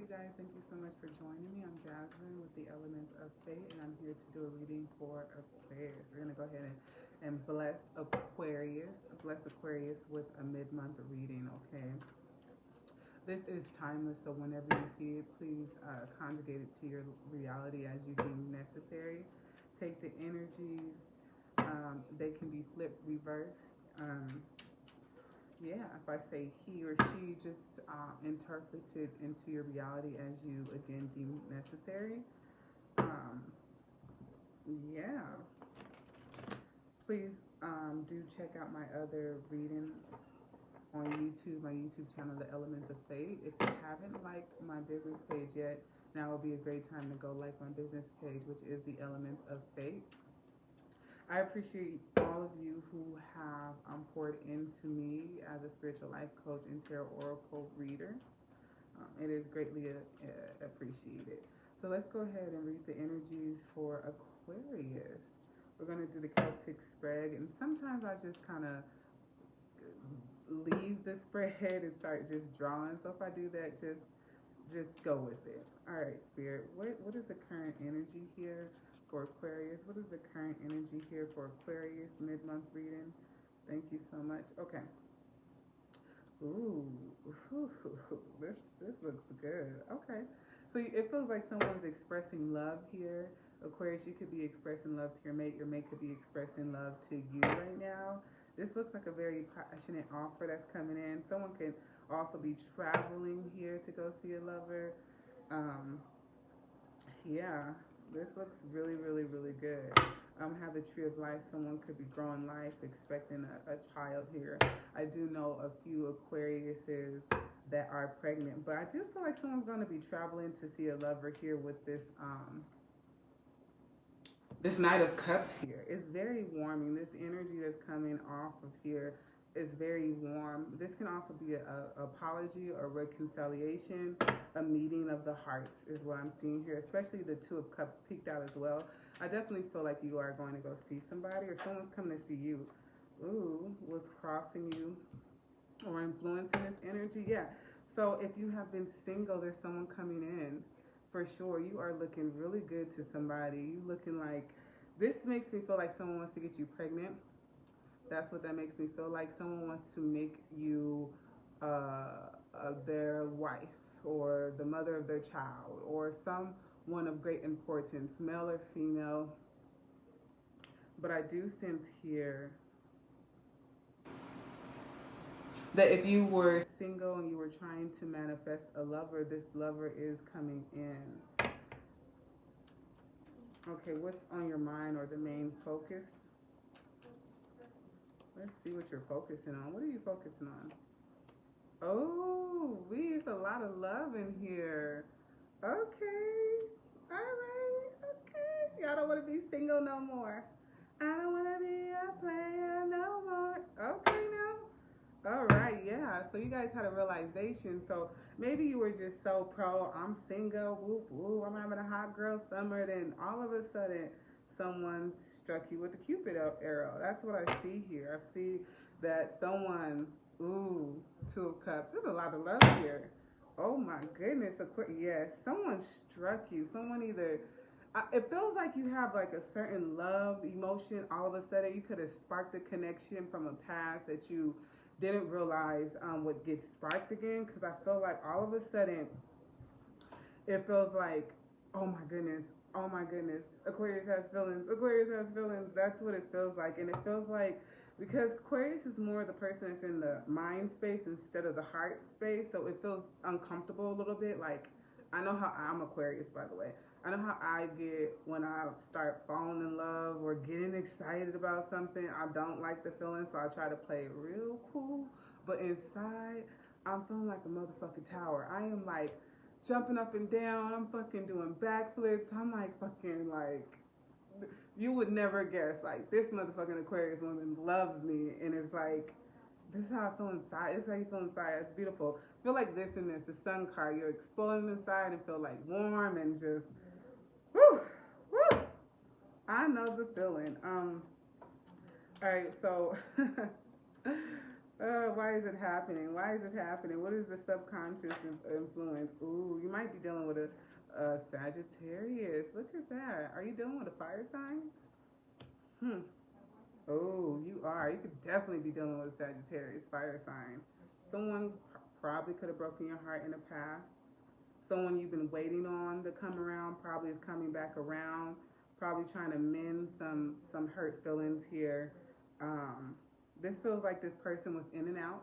you guys. Thank you so much for joining me. I'm Jasmine with the Elements of Fate, and I'm here to do a reading for Aquarius. We're going to go ahead and bless Aquarius with a mid-month reading, okay? This is timeless, so whenever you see it, please conjugate it to your reality as you deem necessary. Take the energies. They can be flipped, reversed. Yeah, if I say he or she, just interpret it into your reality as you, again, deem necessary. Um, yeah. Please do check out my other readings on YouTube, my YouTube channel, The Elements of Fate. If you haven't liked my business page yet, now will be a great time to go like my business page, which is The Elements of Fate. I appreciate all of you who have poured into me as a spiritual life coach and tarot oracle reader. It is greatly appreciated. So let's go ahead and read the energies for Aquarius. We're going to do the Celtic spread, and sometimes I just kind of leave the spread and start just drawing. So if I do that, just go with it. All right, Spirit, what is the current energy here for Aquarius? What is the current energy here for Aquarius mid-month reading? Thank you so much. Okay. Ooh, this looks good. Okay. So it feels like someone's expressing love here. Aquarius, you could be expressing love to your mate. Your mate could be expressing love to you right now. This looks like a very passionate offer that's coming in. Someone could also be traveling here to go see a lover. Yeah, this looks really, really, really good. Have the tree of life. Someone could be growing life, expecting a child here. I do know a few Aquariuses that are pregnant, but I do feel like someone's going to be traveling to see a lover here with this this Knight of Cups here. It's very warming. This energy that's coming off of here is very warm. This can also be an apology or reconciliation, a meeting of the hearts is what I'm seeing here, especially the Two of Cups peeked out as well. I definitely feel like you are going to go see somebody or someone's coming to see you. Ooh, what's crossing you or influencing this energy? Yeah. So if you have been single, there's someone coming in. For sure, you are looking really good to somebody. You looking like, this makes me feel like someone wants to get you pregnant. That's what that makes me feel like. Someone wants to make you their wife or the mother of their child or someone of great importance, male or female. But I do sense here that if you were single and you were trying to manifest a lover, this lover is coming in. Okay, what's on your mind or the main focus? Let's see what you're focusing on. What are you focusing on? Oh, there's a lot of love in here. Okay. All right. Okay. Y'all don't want to be single no more. I don't want to be a player no more. Okay, now. All right. Yeah. So you guys had a realization. So maybe you were just so pro, I'm single, whoop, whoop, I'm having a hot girl summer. Then all of a sudden, someone struck you with a Cupid arrow. That's what I see here. I see that someone, ooh, Two of Cups. There's a lot of love here. Oh my goodness. Yes, someone struck you. Someone either, it feels like you have like a certain love emotion. All of a sudden, you could have sparked a connection from a past that you didn't realize would get sparked again. Because I feel like all of a sudden, it feels like, oh my goodness, oh my goodness, Aquarius has feelings, Aquarius has feelings. That's what it feels like. And it feels like, because Aquarius is more the person that's in the mind space instead of the heart space, so it feels uncomfortable a little bit. Like, I know how I'm Aquarius, by the way. I know how I get when I start falling in love or getting excited about something. I don't like the feeling, so I try to play it real cool. But inside, I'm feeling like a motherfucking tower. I am like jumping up and down. I'm fucking doing backflips. I'm like fucking like, you would never guess, like, this motherfucking Aquarius woman loves me, and it's like, this is how I feel inside. This is how you feel inside. It's beautiful. Feel like this and this, the sun card. You're exploding inside and feel like warm and just, whoo, whoo. I know the feeling. All right, so Why is it happening? Why is it happening? What is the subconscious influence? Ooh, you might be dealing with a Sagittarius. Look at that. Are you dealing with a fire sign? Hmm. Oh, you are. You could definitely be dealing with a Sagittarius fire sign. Someone probably could have broken your heart in the past. Someone you've been waiting on to come around probably is coming back around. Probably trying to mend some hurt feelings here. Um, this feels like this person was in and out,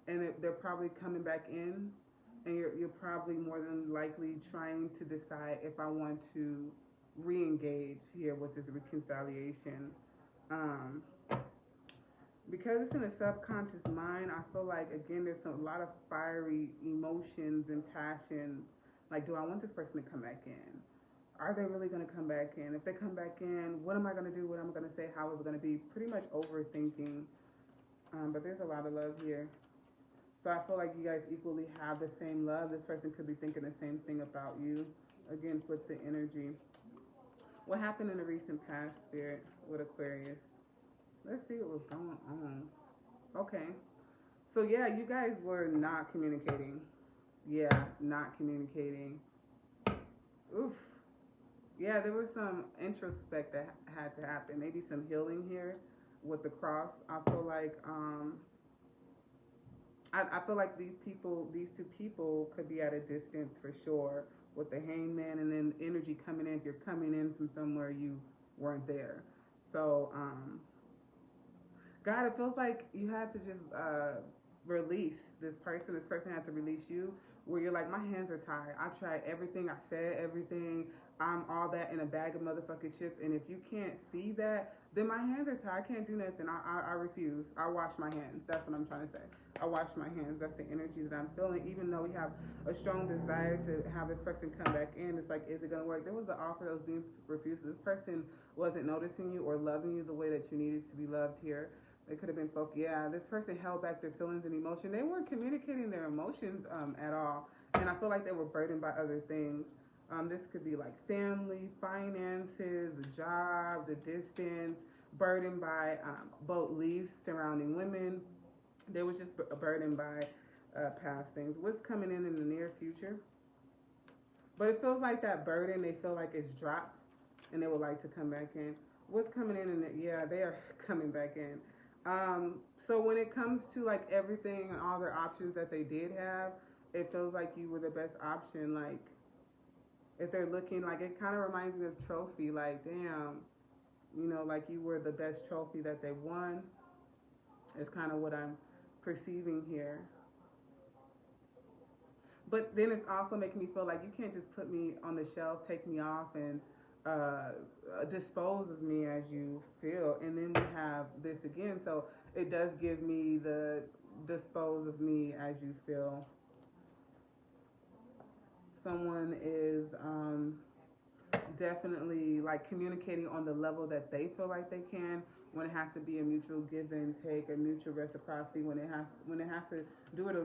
and they're probably coming back in, and you're probably more than likely trying to decide if I want to re-engage here with this reconciliation. Um, because it's in the subconscious mind, I feel like again there's a lot of fiery emotions and passions. Like, do I want this person to come back in? Are they really going to come back in? If they come back in, what am I going to do? What am I going to say? How is it going to be? Pretty much overthinking. But there's a lot of love here. So I feel like you guys equally have the same love. This person could be thinking the same thing about you. Again, with the energy. What happened in the recent past, Spirit, with Aquarius? Let's see what was going on. Okay. So yeah, you guys were not communicating. Yeah, not communicating. Oof. Yeah, there was some introspect that had to happen. Maybe some healing here with the cross. I feel like these two people could be at a distance for sure with the hangman and then energy coming in. If you're coming in from somewhere you weren't there. So, God, it feels like you had to just release this person. This person had to release you. Where you're like, my hands are tied. I tried everything. I said everything. I'm all that in a bag of motherfucking chips. And if you can't see that, then my hands are tied. I can't do nothing. I refuse. I wash my hands. That's what I'm trying to say. I wash my hands. That's the energy that I'm feeling. Even though we have a strong desire to have this person come back in, it's like, is it going to work? There was an offer that was being refused. This person wasn't noticing you or loving you the way that you needed to be loved here. It could have been folk. Yeah, this person held back their feelings and emotion. They weren't communicating their emotions at all, and I feel like they were burdened by other things. This could be like family, finances, the job, the distance, burdened by beliefs surrounding women. They was just burdened by past things. What's coming in the near future? But it feels like that burden. They feel like it's dropped, and they would like to come back in. What's coming in? Yeah, they are coming back in. So when it comes to like everything and all their options that they did have, it feels like you were the best option. Like if they're looking, like it kind of reminds me of trophy. Like damn, like you were the best trophy that they won. Is kind of what I'm perceiving here. But then it's also making me feel like you can't just put me on the shelf, take me off, and dispose of me as you feel. And then we have this again. So it does give me the dispose of me as you feel. Someone is definitely like communicating on the level that they feel like they can. When it has to be a mutual give and take, a mutual reciprocity, when it has to do with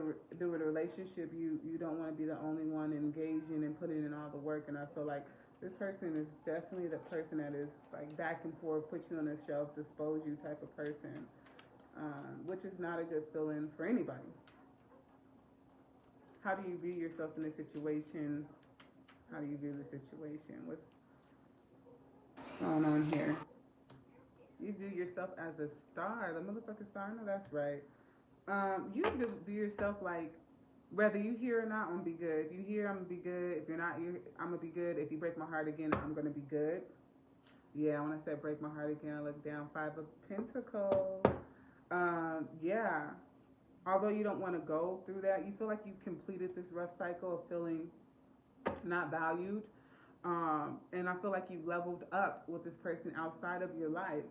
a relationship, you don't want to be the only one engaging and putting in all the work. And I feel like this person is definitely the person that is like back and forth, put you on the shelf, dispose you type of person, which is not a good feeling for anybody. How do you view yourself in this situation? How do you view the situation? What's going on here? You view yourself as a star, the motherfucking star. No, that's right. You view yourself like whether you hear or not, I'm gonna be good. If you hear, I'm gonna be good. If you're not, I'm gonna be good. If you break my heart again, I'm gonna be good. Yeah, when I said break my heart again, I look down. Five of Pentacles. Yeah. Although you don't want to go through that, you feel like you completed this rough cycle of feeling not valued. And I feel like you leveled up with this person outside of your life.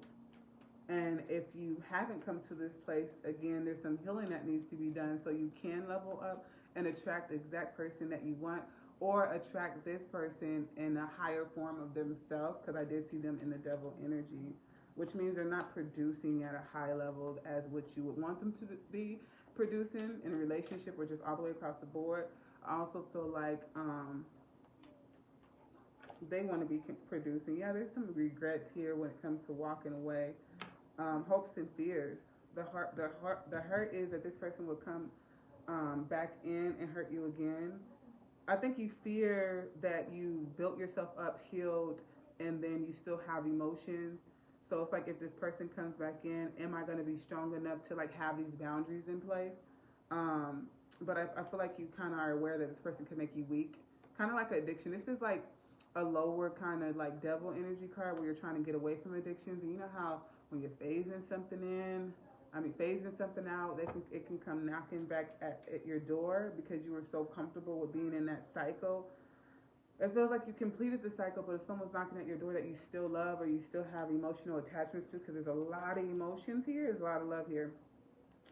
And if you haven't come to this place, again, there's some healing that needs to be done so you can level up and attract the exact person that you want, or attract this person in a higher form of themselves, because I did see them in the devil energy, which means they're not producing at a high level as what you would want them to be producing in a relationship or just all the way across the board. I also feel like they want to be producing. Yeah, there's some regrets here when it comes to walking away. Hopes and fears. the hurt is that this person will come back in and hurt you again. I think you fear that you built yourself up, healed, and then you still have emotions. So it's like if this person comes back in, am I going to be strong enough to like have these boundaries in place? Um, but I feel like you kind of are aware that this person can make you weak, kind of like addiction. This is like a lower kind of like devil energy card where you're trying to get away from addictions. And you know how when you're phasing something in, phasing something out, it can come knocking back at your door because you were so comfortable with being in that cycle. It feels like you completed the cycle, but if someone's knocking at your door that you still love or you still have emotional attachments to, because there's a lot of emotions here, there's a lot of love here,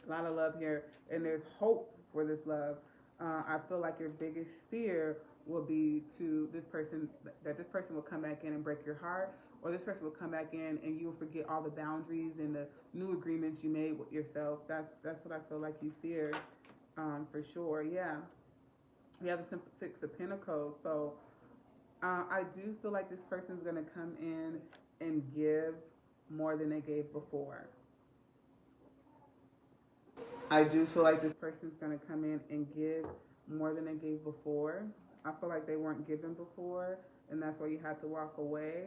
a lot of love here, and there's hope for this love. I feel like your biggest fear will be to this person, that this person will come back in and break your heart, or this person will come back in and you will forget all the boundaries and the new agreements you made with yourself. That's what I feel like you fear, for sure. Yeah, we have the Six of Pentacles, so I do feel like this person's gonna come in and give more than they gave before. I do feel like this person's going to come in and give more than they gave before. I feel like they weren't given before, and that's why you had to walk away.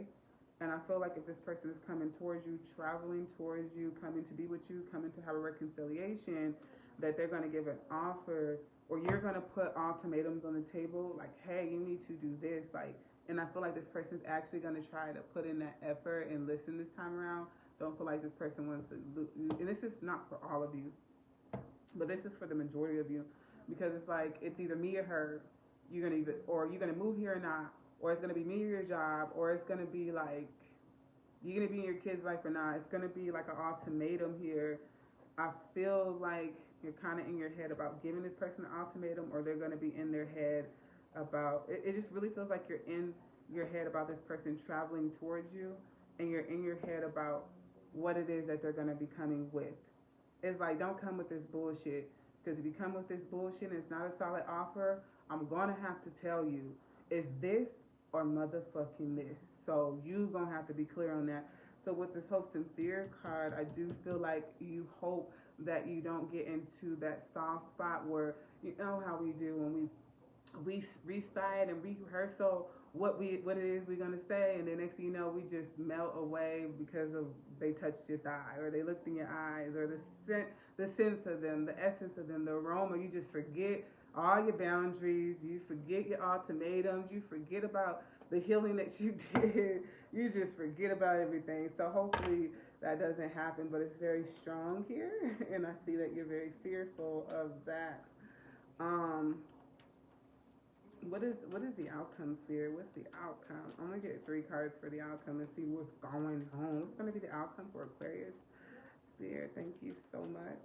And I feel like if this person is coming towards you, traveling towards you, coming to be with you, coming to have a reconciliation, that they're going to give an offer, or you're going to put ultimatums on the table, like, hey, you need to do this. Like, and I feel like this person's actually going to try to put in that effort and listen this time around. Don't feel like this person wants to, and this is not for all of you, but this is for the majority of you, because it's like it's either me or her. You're gonna either, or you're gonna move here or not, or it's gonna be me or your job, or it's gonna be like you're gonna be in your kid's life or not. It's gonna be like an ultimatum here. I feel like you're kind of in your head about giving this person an ultimatum, or they're gonna be in their head about it. It just really feels like you're in your head about this person traveling towards you, and you're in your head about what it is that they're gonna be coming with. It's like, don't come with this bullshit. Because if you come with this bullshit and it's not a solid offer, I'm going to have to tell you, it's this or motherfucking this. So you going to have to be clear on that. So with this hopes and fear card, I do feel like you hope that you don't get into that soft spot where, you know how we do when we recite and rehearse what it is we're gonna say, and then next thing you know, we just melt away because of they touched your thigh, or they looked in your eyes, or the sense of them, the essence of them, the aroma. You just forget all your boundaries. You forget your ultimatums. You forget about the healing that you did. You just forget about everything. So hopefully that doesn't happen, but it's very strong here, and I see that you're very fearful of that. What is the outcome, Spirit? What's the outcome? I'm gonna get 3 cards for the outcome and see what's going on. What's gonna be the outcome for Aquarius? Spirit, thank you so much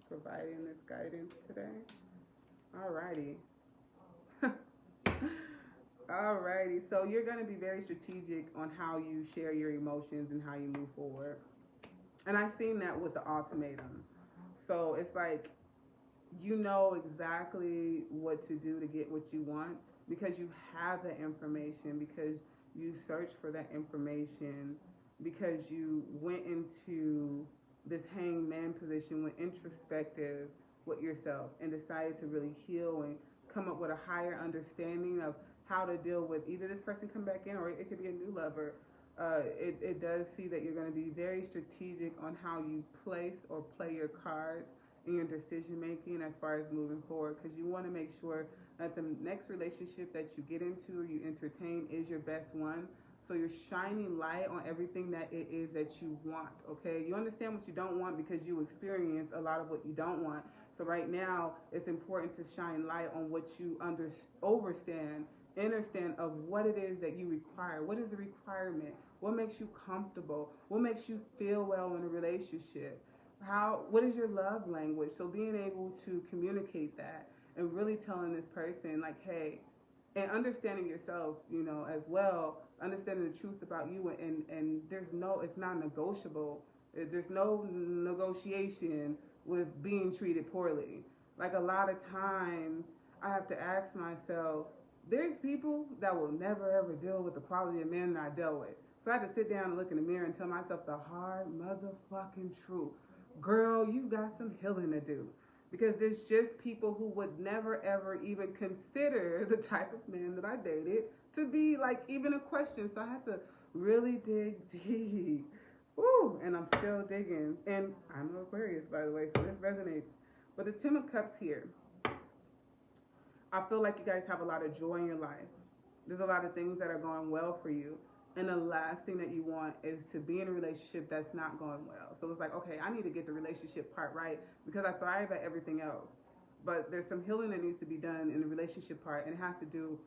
for providing this guidance today. Alrighty. Alrighty. So you're gonna be very strategic on how you share your emotions and how you move forward. And I've seen that with the ultimatum. So it's like you know exactly what to do to get what you want because you have the information, because you search for that information, because you went into this hangman position, went introspective with yourself and decided to really heal and come up with a higher understanding of how to deal with either this person come back in or it could be a new lover. It does see that you're going to be very strategic on how you place or play your cards in your decision making as far as moving forward, because you want to make sure that the next relationship that you get into or you entertain is your best one. So you're shining light on everything that it is that you want, okay? You understand what you don't want because you experience a lot of what you don't want. So right now, it's important to shine light on what you understand of what it is that you require. What is the requirement? What makes you comfortable? What makes you feel well in a relationship? What is your love language? So being able to communicate that and really telling this person like, hey, and understanding yourself, as well, understanding the truth about you, and it's not negotiable. There's no negotiation with being treated poorly. Like a lot of times I have to ask myself, there's people that will never ever deal with the quality of men that I dealt with. So I had to sit down and look in the mirror and tell myself the hard motherfucking truth. girl, you got some healing to do. Because it's just people who would never ever even consider the type of man that I dated to be like even a question. So I had to really dig deep. Woo! And I'm still digging. And I'm an Aquarius, by the way, so this resonates. But the Ten of Cups here, I feel like you guys have a lot of joy in your life. There's a lot of things that are going well for you. And the last thing that you want is to be in a relationship that's not going well. So it's like, okay, I need to get the relationship part right because I thrive at everything else. But there's some healing that needs to be done in the relationship part, and it has to do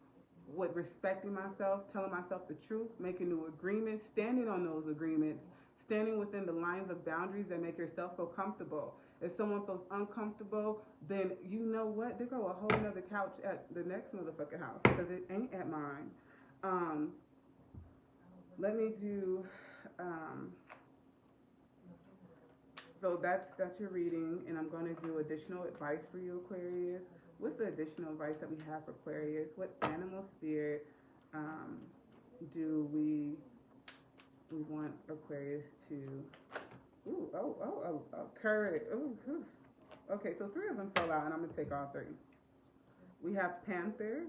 with respecting myself, telling myself the truth, making new agreements, standing on those agreements, standing within the lines of boundaries that make yourself feel comfortable. If someone feels uncomfortable, then you know what? They go a whole nother couch at the next motherfucking house because it ain't at mine. Um, Let me do. Um, so that's your reading, and I'm going to do additional advice for you, Aquarius. What's the additional advice that we have for Aquarius? What animal spirit do we want Aquarius to? Ooh, courage. Ooh, ooh. Okay, so 3 of them fell out, and I'm gonna take all 3. We have Panther,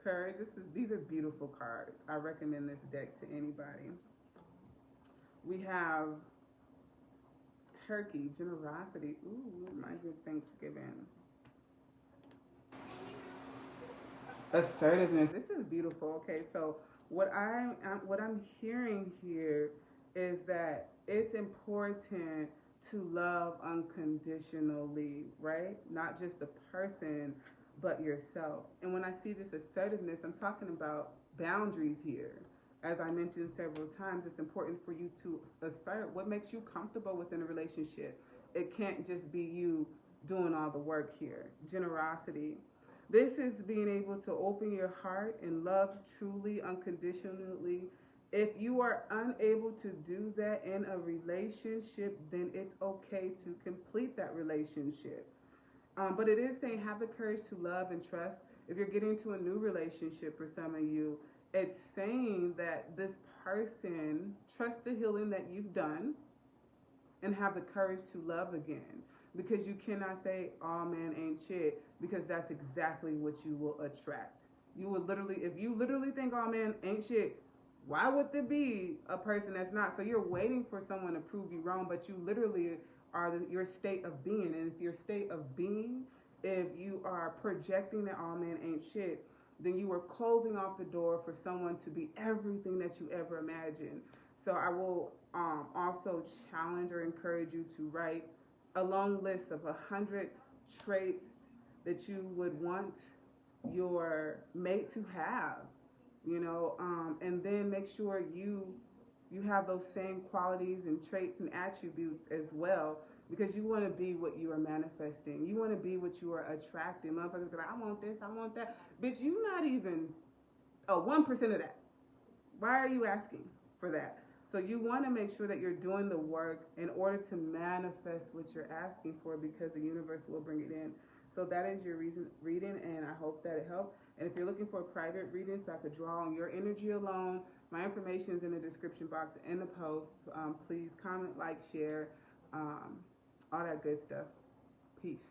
Courage. These are beautiful cards. I recommend this deck to anybody. We have Turkey, Generosity. Ooh, my good Thanksgiving. Assertiveness. This is beautiful. Okay, so what I'm hearing here is that it's important to love unconditionally, right? Not just the person, but yourself. And when I see this assertiveness, I'm talking about boundaries here. As I mentioned several times, it's important for you to assert what makes you comfortable within a relationship. It can't just be you doing all the work here. Generosity. This is being able to open your heart and love truly, unconditionally. If you are unable to do that in a relationship, then it's okay to complete that relationship. But it is saying have the courage to love and trust. If you're getting into a new relationship for some of you, it's saying that this person, trust the healing that you've done and have the courage to love again. Because you cannot say, oh man ain't shit, because that's exactly what you will attract. You will literally, if you literally think, oh man ain't shit, why would there be a person that's not? So you're waiting for someone to prove you wrong, but you literally are your state of being. And if your state of being, if you are projecting that all men ain't shit, then you are closing off the door for someone to be everything that you ever imagined. So I will also challenge or encourage you to write a long list of 100 traits that you would want your mate to have, and then make sure you have those same qualities and traits and attributes as well, because you want to be what you are manifesting. You want to be what you are attracting. Motherfuckers are like, I want this, I want that. Bitch, you not even 1% of that. Why are you asking for that? So you want to make sure that you're doing the work in order to manifest what you're asking for, because the universe will bring it in. So that is your reading, and I hope that it helped. And if you're looking for a private reading so I could draw on your energy alone, my information is in the description box in the post. Please comment, like, share, all that good stuff. Peace.